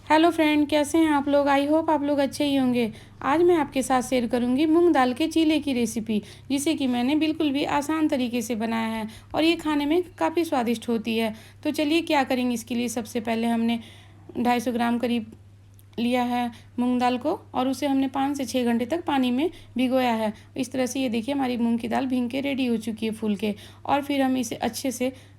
Hello friend, कैसे हैं आप लोग। आई होप आप लोग अच्छे ही होंगे। आज मैं आपके साथ शेयर करूंगी मूंग दाल के चीले की रेसिपी, जिसे कि मैंने बिल्कुल भी आसान तरीके से बनाया है और ये खाने में काफ़ी स्वादिष्ट होती है। तो चलिए क्या करेंगे इसके लिए। सबसे पहले हमने 250 ग्राम करीब लिया है मूंग दाल को और उसे हमने 5 से 6 घंटे तक पानी में भिगोया है। इस तरह से ये देखिए हमारी मूंग की दाल भीग के रेडी हो चुकी है फूल के। और फिर हम इसे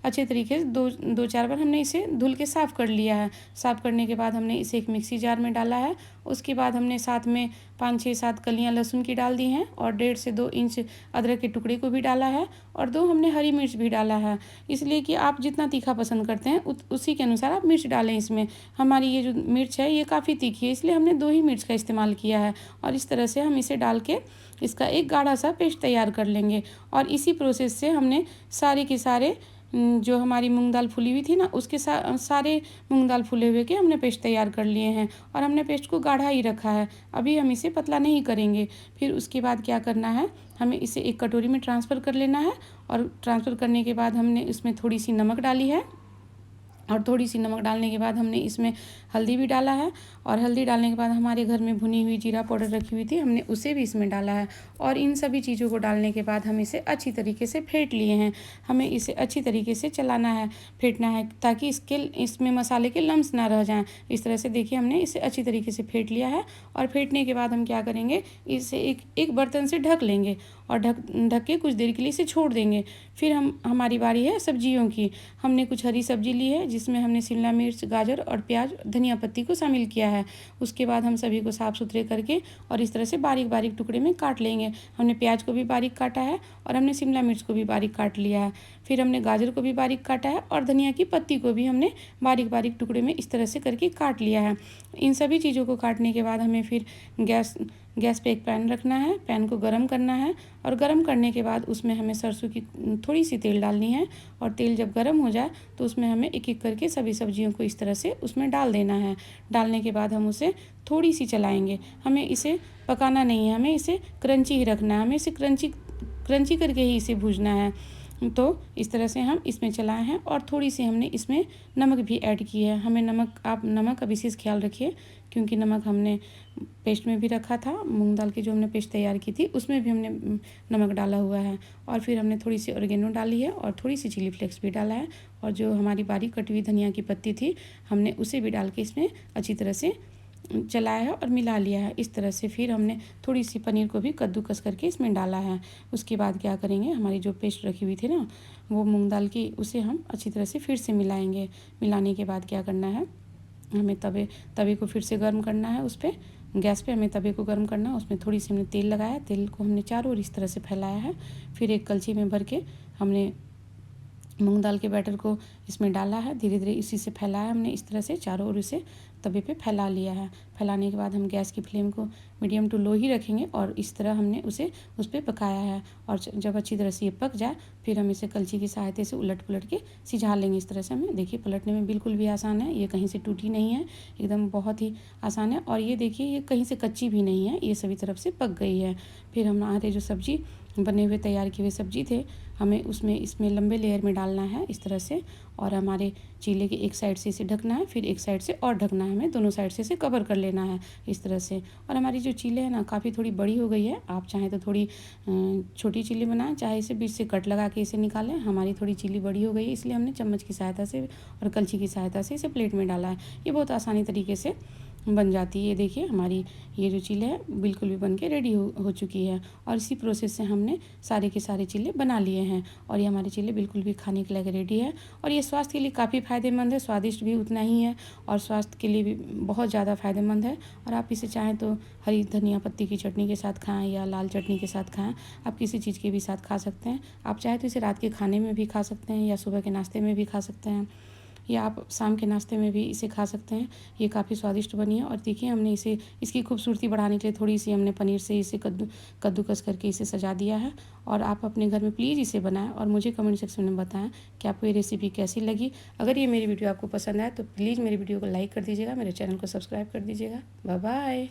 अच्छे तरीके से दो चार बार हमने इसे धुल के साफ़ कर लिया है। साफ़ करने के बाद हमने इसे एक मिक्सी जार में डाला है। उसके बाद हमने साथ में 5 6 7 कलियां लहसुन की डाल दी हैं और 1.5 से 2 इंच अदरक के टुकड़े को भी डाला है और 2 हमने हरी मिर्च भी डाला है। इसलिए कि आप जितना तीखा पसंद करते हैं उसी के अनुसार आप मिर्च डालें इसमें। हमारी ये जो मिर्च है ये काफ़ी तीखी है, इसलिए हमने 2 ही मिर्च का इस्तेमाल किया है। और इस तरह से हम इसे डाल के इसका एक गाढ़ा सा पेस्ट तैयार कर लेंगे। और इसी प्रोसेस से हमने सारे के सारे जो हमारी मूंग दाल फुली हुई थी ना, उसके सारे मूंग दाल फुले हुए के हमने पेस्ट तैयार कर लिए हैं और हमने पेस्ट को गाढ़ा ही रखा है। अभी हम इसे पतला नहीं करेंगे। फिर उसके बाद क्या करना है, हमें इसे एक कटोरी में ट्रांसफ़र कर लेना है। और ट्रांसफ़र करने के बाद हमने इसमें थोड़ी सी नमक डाली है और थोड़ी सी नमक डालने के बाद हमने इसमें हल्दी भी डाला है। और हल्दी डालने के बाद हमारे घर में भुनी हुई जीरा पाउडर रखी हुई थी, हमने उसे भी इसमें डाला है। और इन सभी चीज़ों को डालने के बाद हम इसे अच्छी तरीके से फेंट लिए हैं। हमें इसे अच्छी तरीके से चलाना है, फेंटना है, ताकि इसमें मसाले के लम्स ना रह जाएँ। इस तरह से देखिए हमने इसे अच्छी तरीके से फेंट लिया है। और फेंटने के बाद हम क्या करेंगे, इसे एक बर्तन से ढक लेंगे और ढक के कुछ देर के लिए इसे छोड़ देंगे। फिर हमारी बारी है सब्जियों की। हमने कुछ हरी सब्जी ली है, जिसमें हमने शिमला मिर्च, गाजर और प्याज, धनिया पत्ती को शामिल किया है। उसके बाद हम सभी को साफ़ सुथरे करके और इस तरह से बारीक बारीक टुकड़े में काट लेंगे। हमने प्याज को भी बारीक काटा है और हमने शिमला मिर्च को भी बारीक काट लिया है। फिर हमने गाजर को भी बारीक काटा है और धनिया की पत्ती को भी हमने बारीक बारीक टुकड़े में इस तरह से करके काट लिया है। इन सभी चीज़ों को काटने के बाद हमें फिर गैस पे एक पैन रखना है, पैन को गरम करना है। और गरम करने के बाद उसमें हमें सरसों की थोड़ी सी तेल डालनी है। और तेल जब गरम हो जाए तो उसमें हमें एक एक करके सभी सब्जियों को इस तरह से उसमें डाल देना है। डालने के बाद हम उसे थोड़ी सी चलाएंगे। हमें इसे पकाना नहीं है, हमें इसे क्रंची ही रखना है, हमें इसे क्रंची करके ही इसे भूजना है। तो इस तरह से हम इसमें चलाए हैं और थोड़ी सी हमने इसमें नमक भी ऐड की है। हमें आप नमक का विशेष ख्याल रखिए, क्योंकि नमक हमने पेस्ट में भी रखा था। मूंग दाल की जो हमने पेस्ट तैयार की थी उसमें भी हमने नमक डाला हुआ है। और फिर हमने थोड़ी सी ऑर्गेनो डाली है और थोड़ी सी चिली फ्लेक्स भी डाला है। और जो हमारी बारीक कटी हुई धनिया की पत्ती थी, हमने उसे भी डाल के इसमें अच्छी तरह से चलाया है और मिला लिया है। इस तरह से फिर हमने थोड़ी सी पनीर को भी कद्दूकस करके इसमें डाला है। उसके बाद क्या करेंगे, हमारी जो पेस्ट रखी हुई थी ना वो मूंग दाल की, उसे हम अच्छी तरह से फिर से मिलाएंगे। मिलाने के बाद क्या करना है, हमें तवे को फिर से गर्म करना है। उस पर गैस पे हमें तवे को गर्म करना है। उसमें थोड़ी सी हमने तेल लगाया, तेल को हमने चारों ओर इस तरह से फैलाया है। फिर एक कलछी में भर के हमने मूंग दाल के बैटर को इसमें डाला है। धीरे धीरे इसी से फैलाया हमने, इस तरह से चारों ओर इसे तवे पे फैला लिया है। फैलाने के बाद हम गैस की फ्लेम को मीडियम टू लो ही रखेंगे और इस तरह हमने उसे उस पर पकाया है। और जब अच्छी तरह से ये पक जाए फिर हम इसे कलछी की सहायता से उलट पुलट के सिझा लेंगे। इस तरह से हमें देखिए पलटने में बिल्कुल भी आसान है, ये कहीं से टूटी नहीं है, एकदम बहुत ही आसान है। और ये देखिए ये कहीं से कच्ची भी नहीं है, ये सभी तरफ से पक गई है। फिर हमारे जो सब्जी बने हुए तैयार किए हुए सब्जी थे, हमें इसमें लंबे लेयर में डालना है इस तरह से। और हमारे चीले के एक साइड से इसे ढकना है, फिर एक साइड से और ढकना है, हमें दोनों साइड से इसे कवर कर लेना है इस तरह से। और हमारी जो चीले है ना काफ़ी थोड़ी बड़ी हो गई है, आप चाहें तो थोड़ी छोटी चीली बनाएं, चाहे इसे बीच से कट लगा के इसे निकालें। हमारी थोड़ी चीली बड़ी हो गई है, इसलिए हमने चम्मच की सहायता से और कलछी की सहायता से इसे प्लेट में डाला है। ये बहुत आसानी तरीके से बन जाती है। ये देखिए हमारी ये जो चीले है बिल्कुल भी बन के रेडी हो चुकी है। और इसी प्रोसेस से हमने सारे के सारे चीले बना लिए हैं और ये हमारे चीले बिल्कुल भी खाने के लिए रेडी है। और ये स्वास्थ्य के लिए काफ़ी फ़ायदेमंद है, स्वादिष्ट भी उतना ही है और स्वास्थ्य के लिए भी बहुत ज़्यादा फ़ायदेमंद है। और आप इसे चाहें तो हरी धनिया पत्ती की चटनी के साथ खाएं या लाल चटनी के साथ खाएं, आप किसी चीज़ के भी साथ खा सकते हैं। आप चाहें तो इसे रात के खाने में भी खा सकते हैं या सुबह के नाश्ते में भी खा सकते हैं या आप शाम के नाश्ते में भी इसे खा सकते हैं। ये काफ़ी स्वादिष्ट बनी है। और देखिए हमने इसे इसकी खूबसूरती बढ़ाने के लिए थोड़ी सी हमने पनीर से इसे कद्दूकस करके इसे सजा दिया है। और आप अपने घर में प्लीज़ इसे बनाएं और मुझे कमेंट सेक्शन में बताएं कि आपको ये रेसिपी कैसी लगी। अगर ये मेरी वीडियो आपको पसंद आए तो प्लीज़ मेरी वीडियो को लाइक कर दीजिएगा, मेरे चैनल को सब्सक्राइब कर दीजिएगा। Bye bye.